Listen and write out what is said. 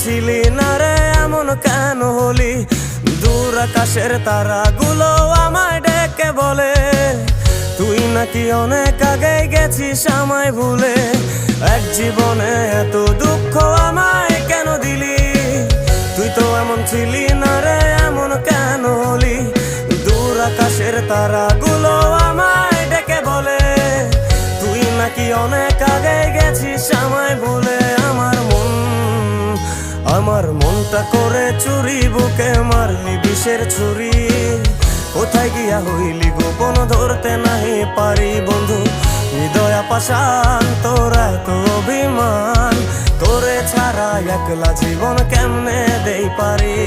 ছিলি না রে এমন কেন হলি? দূর আকাশের তারাগুলো আমায় ডেকে বলে তুই নাকি অনেক আগে গেছিস আমায় ভুলে। এক জীবনে এত দুঃখ আমায় কেন দিলি? তুই তো এমন ছিলি না রে এমন কেন হলি? দূর আকাশের তারাগুলো আমায় ডেকে বলে তুই নাকি অনেক আগে গেছিস আমায় ভুলে। আমার মনটা করে চুরি, বুকে মারলি বিষের ছুরি। কোথায় গিয়া হইলি গোপন ধরতে নাহি পারি বন্ধু। হৃদয় পাষাণ তোর এত অভিমান, তোরে ছাড়া একলা জীবন কেমনে দেই পারি।